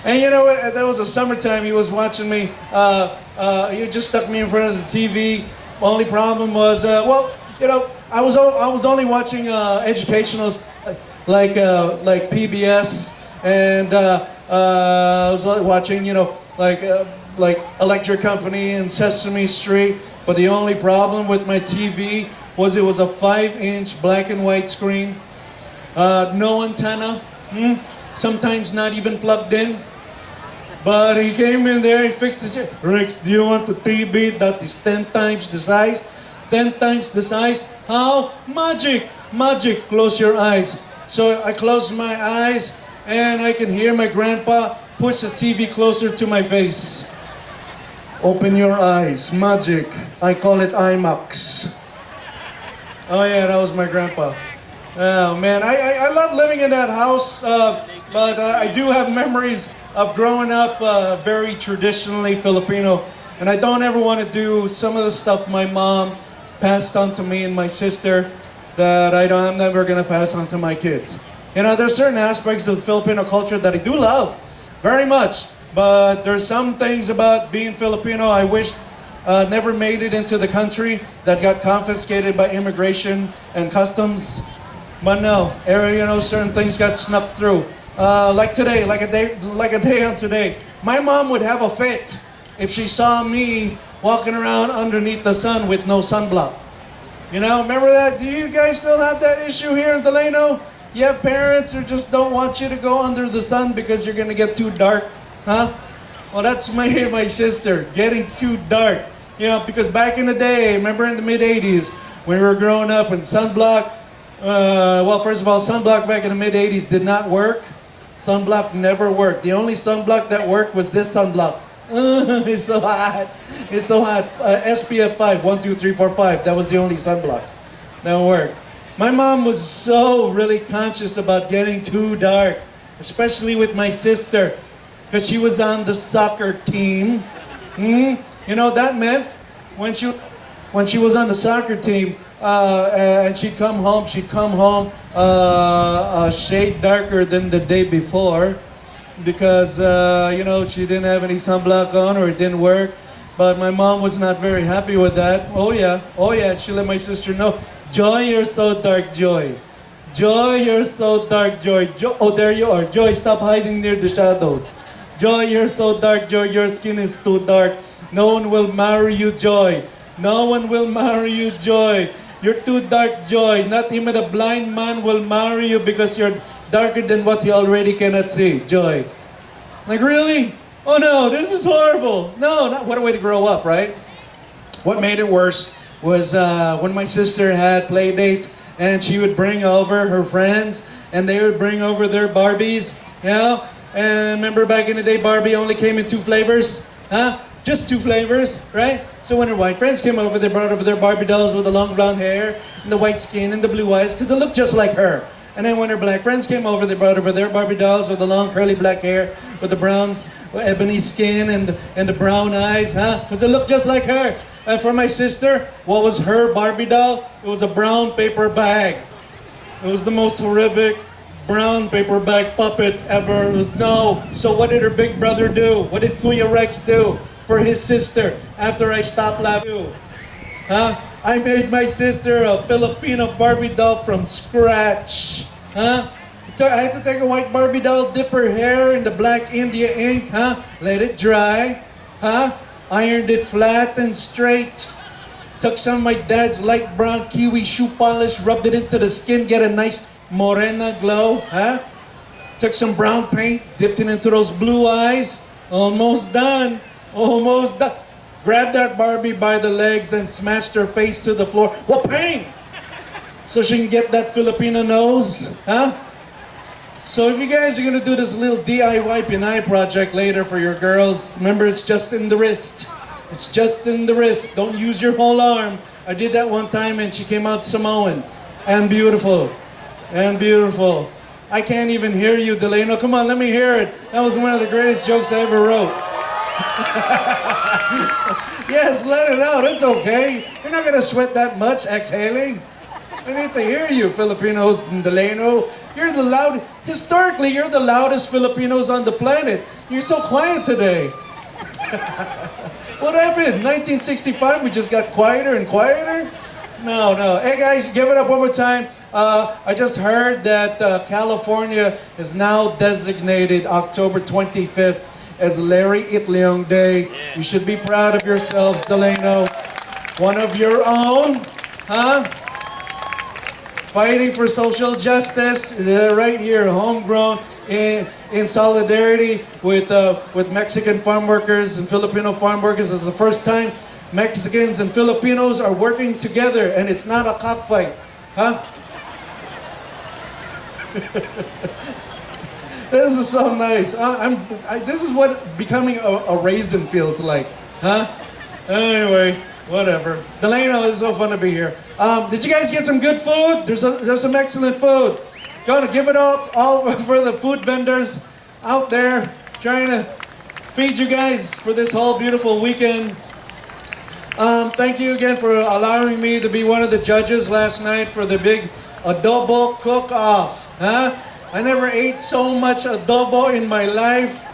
And you know what? That was a summertime. He was watching me. He just stuck me in front of the TV. Only problem was, I was only watching educationals like PBS, and I was watching, like Electric Company and Sesame Street. But the only problem with my TV was it was a 5-inch black and white screen, no antenna, sometimes not even plugged in. But he came in there, he fixed it. Rex, do you want the TV that is 10 times the size? 10 times the size? How? Magic! Magic! Close your eyes. So I closed my eyes and I can hear my grandpa push the TV closer to my face. Open your eyes. Magic. I call it IMAX. Oh yeah, that was my grandpa. Oh man, I love living in that house, but I do have memories of growing up very traditionally Filipino, and I don't ever want to do some of the stuff my mom passed on to me and my sister that I'm never gonna pass on to my kids. You know, there's certain aspects of the Filipino culture that I do love very much, but there's some things about being Filipino I wish never made it into the country, that got confiscated by immigration and customs. But no, certain things got snuck through. Like today, like a day on today, my mom would have a fit if she saw me walking around underneath the sun with no sunblock. You know, remember that? Do you guys still have that issue here in Delano? You have parents who just don't want you to go under the sun because you're gonna get too dark, huh? Well, that's my sister, getting too dark. You know, because back in the day, remember in the mid-'80s, when we were growing up and sunblock, first of all, sunblock back in the mid-'80s did not work. Sunblock never worked. The only sunblock that worked was this sunblock. It's so hot. It's so hot. SPF 5, 1, 2, 3, 4, 5. That was the only sunblock that worked. My mom was so really conscious about getting too dark, especially with my sister, because she was on the soccer team. You know, that meant when she was on the soccer team, and she'd come home a shade darker than the day before because, she didn't have any sunblock on or it didn't work. But my mom was not very happy with that. Oh yeah, she let my sister know, Joy, you're so dark, Joy. Joy, you're so dark, Joy. Oh, there you are. Joy, stop hiding near the shadows. Joy, you're so dark, Joy. Your skin is too dark. No one will marry you, Joy. No one will marry you, Joy. You're too dark, Joy. Not even a blind man will marry you because you're darker than what he already cannot see, Joy. Like, really? Oh no, this is horrible. No, what a way to grow up, right? What made it worse was when my sister had play dates and she would bring over her friends and they would bring over their Barbies, you know? And remember back in the day, Barbie only came in 2 flavors, huh? Just 2 flavors, right? So when her white friends came over, they brought over their Barbie dolls with the long blonde hair and the white skin and the blue eyes because they looked just like her. And then when her black friends came over, they brought over their Barbie dolls with the long curly black hair with the browns, ebony skin and the brown eyes, huh? Because they looked just like her. And for my sister, what was her Barbie doll? It was a brown paper bag. It was the most horrific brown paper bag puppet ever. It was no. So what did her big brother do? What did Kuya Rex do for his sister after I stopped laughing? Huh? I made my sister a Filipino Barbie doll from scratch. Huh? I had to take a white Barbie doll, dip her hair in the black India ink, huh? Let it dry, huh? Ironed it flat and straight. Took some of my dad's light brown kiwi shoe polish, rubbed it into the skin, get a nice morena glow, huh? Took some brown paint, dipped it into those blue eyes. Almost done. Almost done. Grabbed that Barbie by the legs and smashed her face to the floor. What pain! So she can get that Filipino nose, huh? So if you guys are gonna do this little DIY Pinay project later for your girls, remember it's just in the wrist. It's just in the wrist. Don't use your whole arm. I did that one time and she came out Samoan. And beautiful. And beautiful. I can't even hear you, Delano. Come on, let me hear it. That was one of the greatest jokes I ever wrote. Yes, let it out. It's okay. You're not gonna sweat that much exhaling. I need to hear you, Filipinos in Delano. You're the loud. Historically, you're the loudest Filipinos on the planet. You're so quiet today. What happened? 1965, we just got quieter and quieter? No, no. Hey guys, give it up one more time. I just heard that California is now designated October 25th as Larry Itleong Day. You should be proud of yourselves, Delano. One of your own, huh? Fighting for social justice, right here, homegrown, in solidarity with Mexican farm workers and Filipino farm workers. It's the first time Mexicans and Filipinos are working together, and it's not a cockfight, huh? This is so nice. This is what becoming a raisin feels like, huh? Anyway, whatever. Delano, it's so fun to be here. Did you guys get some good food? There's some excellent food. Gonna give it up all for the food vendors out there trying to feed you guys for this whole beautiful weekend. Thank you again for allowing me to be one of the judges last night for the big adobo cook-off. Huh? I never ate so much adobo in my life.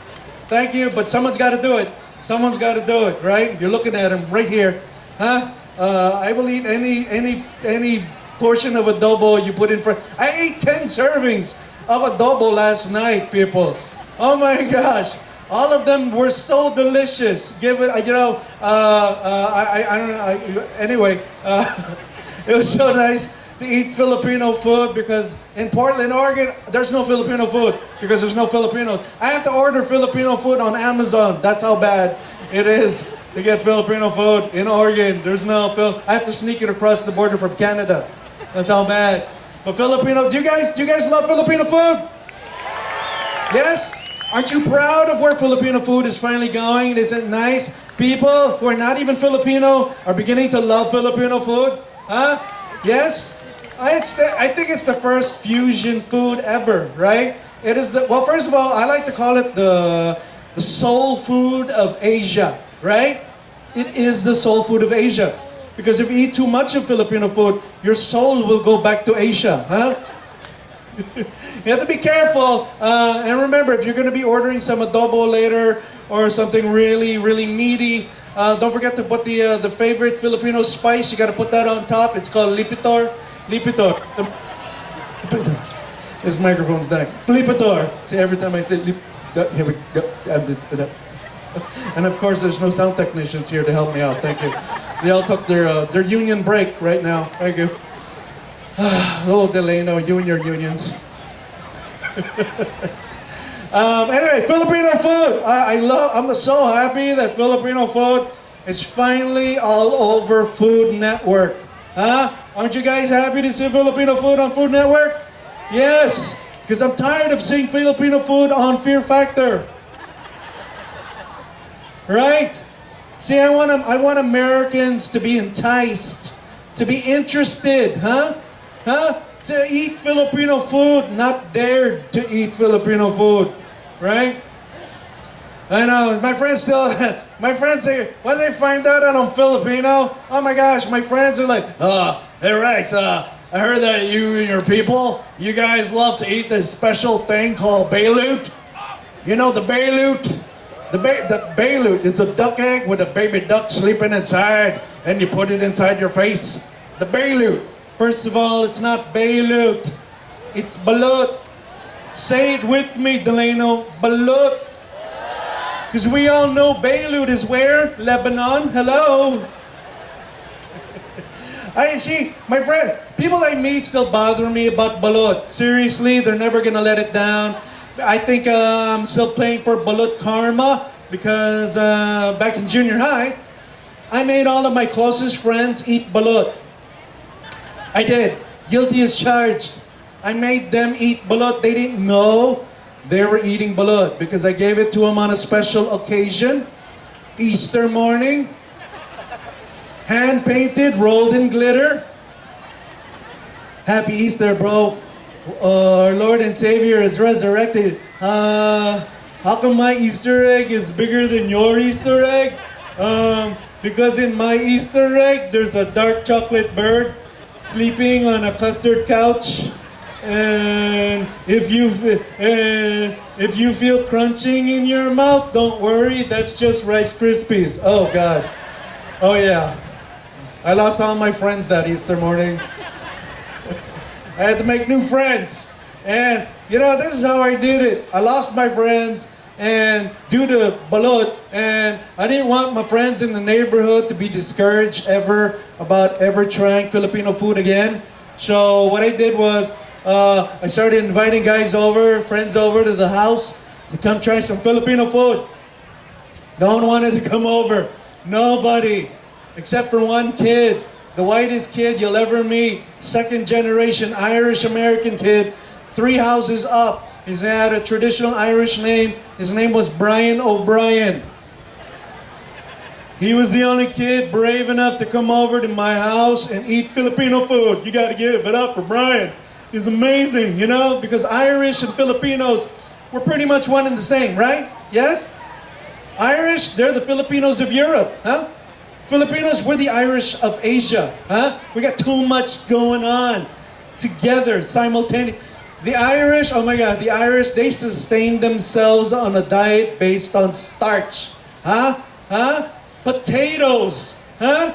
Thank you, but someone's got to do it. Someone's got to do it, right? You're looking at him right here, huh? I will eat any portion of adobo you put in front. I ate 10 servings of adobo last night, people. Oh my gosh. All of them were so delicious. Give it, you know, I don't know. Anyway, it was so nice to eat Filipino food because in Portland, Oregon, there's no Filipino food because there's no Filipinos. I have to order Filipino food on Amazon. That's how bad it is to get Filipino food in Oregon. There's no I have to sneak it across the border from Canada. That's how bad. But Filipino, do you guys love Filipino food? Yes? Aren't you proud of where Filipino food is finally going? Isn't it nice? People who are not even Filipino are beginning to love Filipino food. Huh? Yes? I think it's the first fusion food ever, right? It is well, first of all, I like to call it the soul food of Asia, right? It is the soul food of Asia. Because if you eat too much of Filipino food, your soul will go back to Asia, huh? You have to be careful, and remember, if you're going to be ordering some adobo later or something really, really meaty, don't forget to put the favorite Filipino spice. You got to put that on top. It's called lipitor. Lipitor. This microphone's dying. Lipitor. See, every time I say here we go. And of course, there's no sound technicians here to help me out. Thank you. They all took their union break right now. Thank you. Oh, Delano, you and your unions. Anyway, Filipino food. I'm so happy that Filipino food is finally all over Food Network. Huh? Aren't you guys happy to see Filipino food on Food Network? Yes, because I'm tired of seeing Filipino food on Fear Factor. Right? See, I want Americans to be enticed, to be interested, huh? To eat Filipino food, not dared to eat Filipino food, right? I know, my friends say, once they find out that I'm Filipino, oh my gosh, my friends are like, hey Rex, I heard that you and your people, you guys love to eat this special thing called balut. You know the balut? The balut, it's a duck egg with a baby duck sleeping inside, and you put it inside your face. The balut. First of all, it's not balut. It's balut. Say it with me, Delano. Balut. Because we all know Beirut is where? Lebanon? Hello? I see, my friend, people I meet still bother me about balut. Seriously, they're never gonna let it down. I think I'm still playing for balut karma because back in junior high, I made all of my closest friends eat balut. I did. Guilty as charged. I made them eat balut. They didn't know they were eating balut because I gave it to them on a special occasion. Easter morning. Hand-painted, rolled in glitter. Happy Easter, bro. Our Lord and Savior is resurrected. How come my Easter egg is bigger than your Easter egg? Because in my Easter egg, there's a dark chocolate bird sleeping on a custard couch. And if you feel crunching in your mouth, don't worry. That's just Rice Krispies. Oh God. Oh yeah. I lost all my friends that Easter morning. I had to make new friends. And you know, this is how I did it. I lost my friends and due to balot, and I didn't want my friends in the neighborhood to be discouraged ever about ever trying Filipino food again. So what I did was I started inviting guys over, friends over to the house to come try some Filipino food. No one wanted to come over. Nobody. Except for one kid. The whitest kid you'll ever meet. Second generation Irish American kid. 3 houses up. He had a traditional Irish name. His name was Brian O'Brien. He was the only kid brave enough to come over to my house and eat Filipino food. You got to give it up for Brian. He's amazing, you know, because Irish and Filipinos, we're pretty much one and the same, right? Yes? Irish, they're the Filipinos of Europe, huh? Filipinos, we're the Irish of Asia, huh? We got too much going on together, simultaneously. The Irish, oh my God, the Irish, they sustain themselves on a diet based on starch, huh? Huh? Potatoes, huh?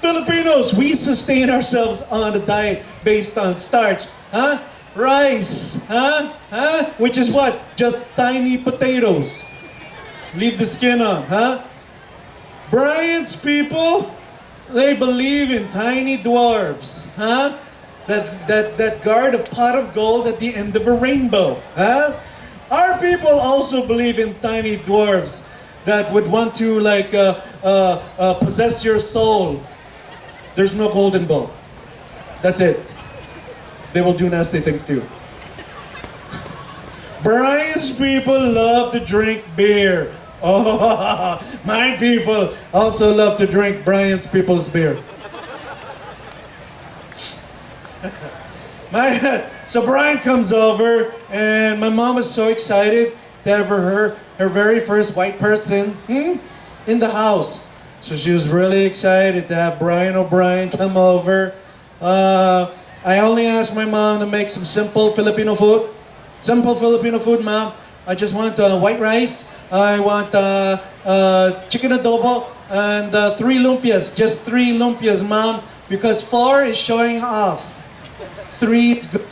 Filipinos, we sustain ourselves on a diet based on starch, huh? Rice, huh? Huh? Which is what? Just tiny potatoes. Leave the skin on, huh? Brian's people, they believe in tiny dwarves, huh? That guard a pot of gold at the end of a rainbow, huh? Our people also believe in tiny dwarves that would want to possess your soul. There's no gold involved. That's it. They will do nasty things too. Brian's people love to drink beer. Oh, my people also love to drink Brian's people's beer. So Brian comes over, and my mom was so excited to have her very first white person in the house. So she was really excited to have Brian O'Brien come over. I only asked my mom to make some simple Filipino food. Simple Filipino food, Mom. I just want white rice. I want chicken adobo and 3 lumpias. Just 3 lumpias, Mom, because 4 is showing off. 3 is good.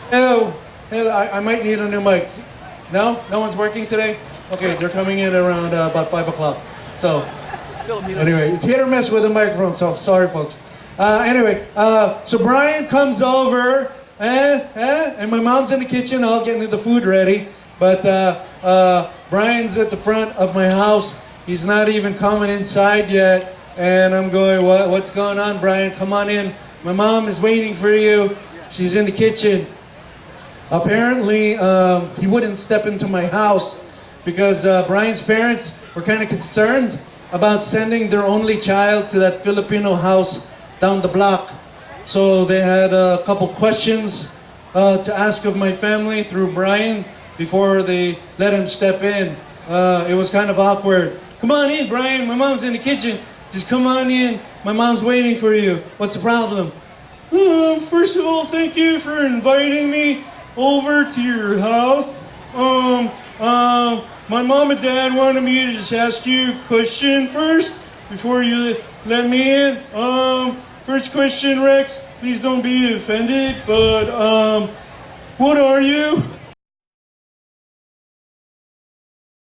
Hello. Hello. I might need a new mic. No? No one's working today? Okay, they're coming in around about 5 o'clock. So, anyway, it's hit or miss with the microphone, so sorry, folks. Anyway, so Brian comes over, and my mom's in the kitchen, all getting the food ready. But Brian's at the front of my house. He's not even coming inside yet. And I'm going, what's going on, Brian? Come on in. My mom is waiting for you. She's in the kitchen. Apparently, he wouldn't step into my house because Brian's parents were kind of concerned about sending their only child to that Filipino house down the block. So they had a couple questions to ask of my family through Brian before they let him step in. It was kind of awkward. Come on in, Brian. My mom's in the kitchen. Just come on in. My mom's waiting for you. What's the problem? First of all, thank you for inviting me over to your house. My mom and dad wanted me to just ask you a question first before you let me in. First question, Rex. Please don't be offended, but what are you?